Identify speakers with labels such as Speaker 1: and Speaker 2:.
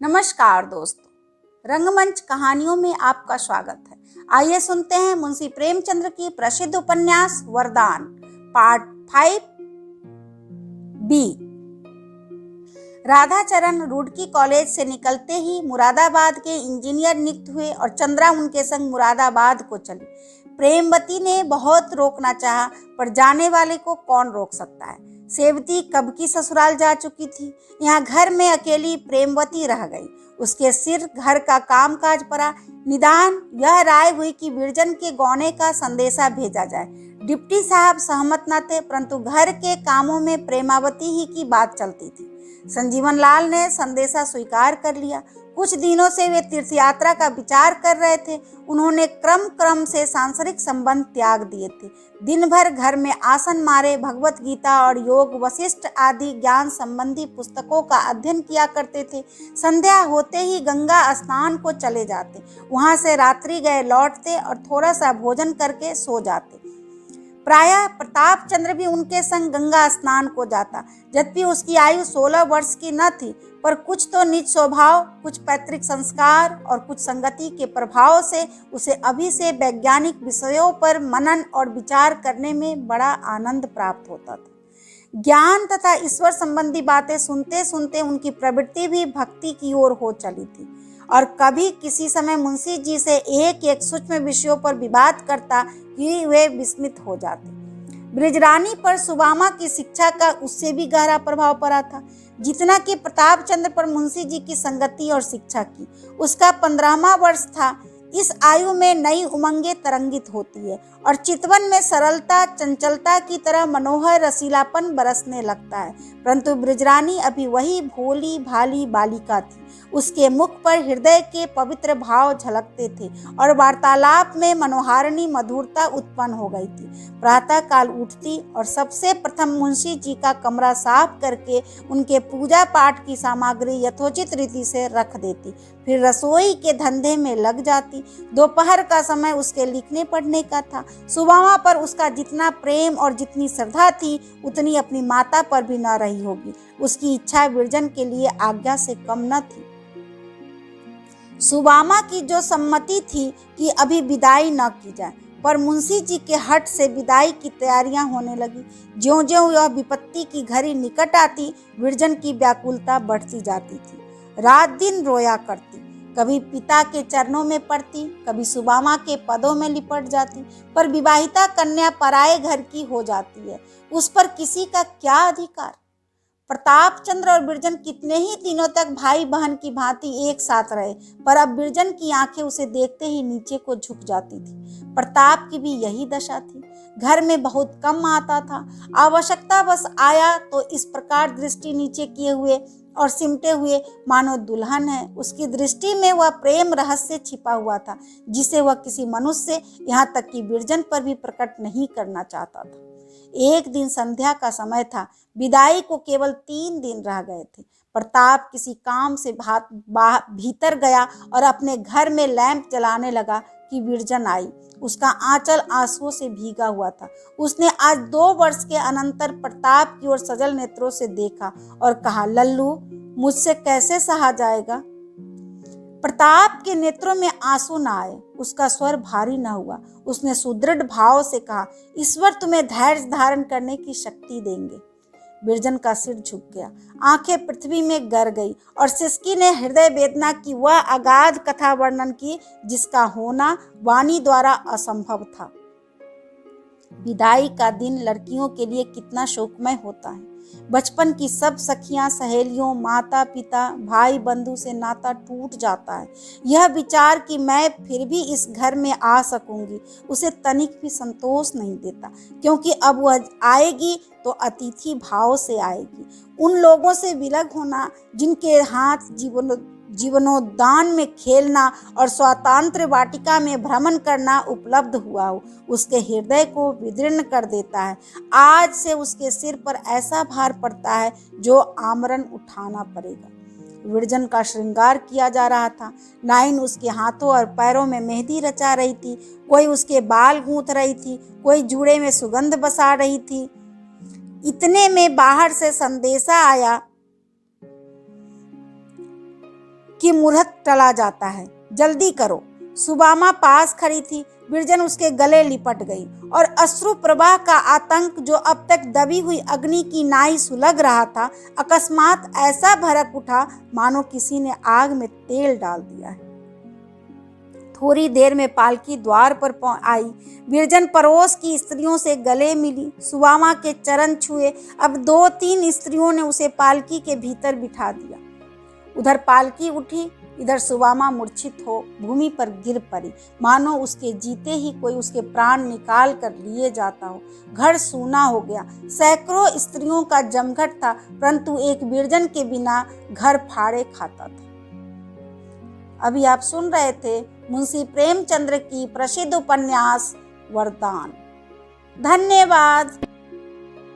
Speaker 1: नमस्कार दोस्तों, रंगमंच कहानियों में आपका स्वागत है। आइए सुनते हैं मुंशी प्रेमचंद्र की प्रसिद्ध उपन्यास वरदान part 5B। Radhacharan Roorkee college से निकलते ही मुरादाबाद के इंजीनियर नियुक्त हुए और चंद्रा उनके संग मुरादाबाद को चली। प्रेमवती ने बहुत रोकना चाहा, पर जाने वाले को कौन रोक सकता है। सेवती कब की ससुराल जा चुकी थी, यहाँ घर में अकेली प्रेमवती रह गई। उसके सिर घर का कामकाज पड़ा। निदान यह राय हुई कि बिरजन के गौने का संदेशा भेजा जाए। डिप्टी साहब सहमत न थे, परंतु घर के कामों में प्रेमावती ही की बात चलती थी। संजीवन लाल ने संदेशा स्वीकार कर लिया। कुछ दिनों से वे तीर्थ यात्रा का विचार कर रहे थे। उन्होंने क्रम से सांसारिक संबंध त्याग दिए थे। दिन भर घर में आसन मारे भगवत गीता और योग वशिष्ठ आदि ज्ञान संबंधी पुस्तकों का अध्ययन किया करते थे। संध्या होते ही गंगा स्नान को चले जाते, वहां से रात्रि गए लौटते और थोड़ा सा भोजन करके सो जाते। प्रायः प्रताप चंद्र भी उनके संग गंगा स्नान को जाता। यद्यपि उसकी आयु 16 वर्ष की न थी, पर कुछ तो निज स्वभाव, कुछ पैतृक संस्कार और कुछ संगति के प्रभाव से उसे अभी से वैज्ञानिक विषयों पर मनन और विचार करने में बड़ा आनंद प्राप्त होता था। ज्ञान तथा ईश्वर संबंधी बातें सुनते सुनते उनकी प्रवृत्ति भी भक्ति की ओर हो चली थी, और कभी किसी समय मुंशी जी से एक एक सूक्ष्म विषयों पर विवाद करता कि वे विस्मित हो जाते। ब्रिजरानी पर सुबामा की शिक्षा का उससे भी गहरा प्रभाव पड़ा था, जितना कि प्रताप चंद्र पर मुंशी जी की संगति और शिक्षा की। उसका 15वां वर्ष था। इस आयु में नई उमंगें तरंगित होती है और चितवन में सरलता चंचलता की तरह मनोहर रसीलापन बरसने लगता है। परंतु ब्रिजरानी अभी वही भोली भाली बालिका थी। उसके मुख पर हृदय के पवित्र भाव झलकते थे और वार्तालाप में मनोहारिणी मधुरता उत्पन्न हो गई थी। प्रातः काल उठती और सबसे प्रथम मुंशी जी का कमरा साफ करके उनके पूजा पाठ की सामग्री यथोचित रीति से रख देती। फिर रसोई के धंधे में लग जाती। दोपहर का समय उसके लिखने पढ़ने का था। सुबामा पर उसका जितना प्रेम और जितनी श्रद्धा थी, उतनी अपनी माता पर भी न रही होगी। उसकी इच्छा बिरजन के लिए आज्ञा से कम न थी। सुबामा की जो सम्मति थी कि अभी विदाई न की जाए, पर मुंशी जी के हट से विदाई की तैयारियां होने लगी। ज्यों-ज्यों यह विपत्ति की घड़ी निकट आती, बिरजन की व्याकुलता बढ़ती जाती थी। रात दिन रोया करती, कभी पिता के चरणों में पड़ती, कभी सुबामा के पदों में लिपट जाती। पर विवाहिता कन्या पराये घर की हो जाती है, उस पर किसी का क्या अधिकार। प्रताप चंद्र और बिरजन कितने ही दिनों तक भाई बहन की भांति एक साथ रहे, पर अब बिरजन की आंखें उसे देखते ही नीचे को झुक जाती थी। प्रताप की भी यही दशा थी। घर में बहुत कम आता था। आवश्यकता बस आया तो इस प्रकार दृष्टि नीचे किए हुए और सिमटे हुए मानो दुल्हन है। उसकी दृष्टि में वह प्रेम रहस्य छिपा हुआ था, जिसे वह किसी मनुष्य, यहाँ तक कि बिरजन पर भी प्रकट नहीं करना चाहता था। एक दिन संध्या का समय था। विदाई को केवल 3 दिन रह गए थे। प्रताप किसी काम से भीतर गया और अपने घर में लैंप जलाने लगा कि बिरजन आई। उसका आंचल आंसुओं से भीगा हुआ था। उसने आज 2 वर्ष के अनंतर प्रताप की ओर सजल नेत्रों से देखा और कहा, लल्लू, मुझसे कैसे सहा जाएगा। प्रताप के नेत्रों में आंसू न आए, उसका स्वर भारी न हुआ। उसने सुदृढ़ भाव से कहा, ईश्वर तुम्हें धैर्य धारण करने की शक्ति देंगे। बिरजन का सिर झुक गया, आंखें पृथ्वी में गर गई और सिसकी ने हृदय वेदना की वह अगाध कथा वर्णन की, जिसका होना वाणी द्वारा असंभव था। विदाई का दिन लड़कियों के लिए कितना शोकमय होता है। बचपन की सब सखियां, सहेलियों, माता पिता, भाई बंधु से नाता टूट जाता है। यह विचार कि मैं फिर भी इस घर में आ सकूंगी, उसे तनिक भी संतोष नहीं देता, क्योंकि अब वह आएगी तो अतिथि भाव से आएगी। उन लोगों से विलग होना जिनके हाथ जीवनोद्यान में खेलना और स्वातंत्र्य वाटिका में भ्रमण करना उपलब्ध हुआ हो, उसके हृदय को विदीर्ण कर देता है। आज से उसके सिर पर ऐसा भार पड़ता है जो आमरण उठाना पड़ेगा। बिरजन का श्रृंगार किया जा रहा था। नाइन उसके हाथों और पैरों में मेहंदी रचा रही थी, कोई उसके बाल गूंथ रही थी, कोई जूड़े में सुगंध बसा रही थी। इतने में बाहर से संदेशा आया कि मुहूर्त टला जाता है, जल्दी करो। सुबामा पास खड़ी थी। बिरजन उसके गले लिपट गई और अश्रु प्रवाह का आतंक जो अब तक दबी हुई अग्नि की नाई सुलग रहा था, अकस्मात ऐसा भड़क उठा मानो किसी ने आग में तेल डाल दिया है। थोड़ी देर में पालकी द्वार पर आई। बिरजन पड़ोस की स्त्रियों से गले मिली, सुबामा के चरण छुए। अब 2-3 स्त्रियों ने उसे पालकी के भीतर बिठा दिया। उधर पालकी उठी, इधर सुबामा मूर्छित हो भूमि पर गिर पड़ी, मानो उसके जीते ही कोई उसके प्राण निकाल कर लिए जाता हो। घर सूना हो गया। सैकड़ों स्त्रियों का जमघट था, परंतु एक बिरजन के बिना घर फाड़े खाता था। अभी आप सुन रहे थे मुंशी प्रेमचंद्र की प्रसिद्ध उपन्यास वरदान। धन्यवाद।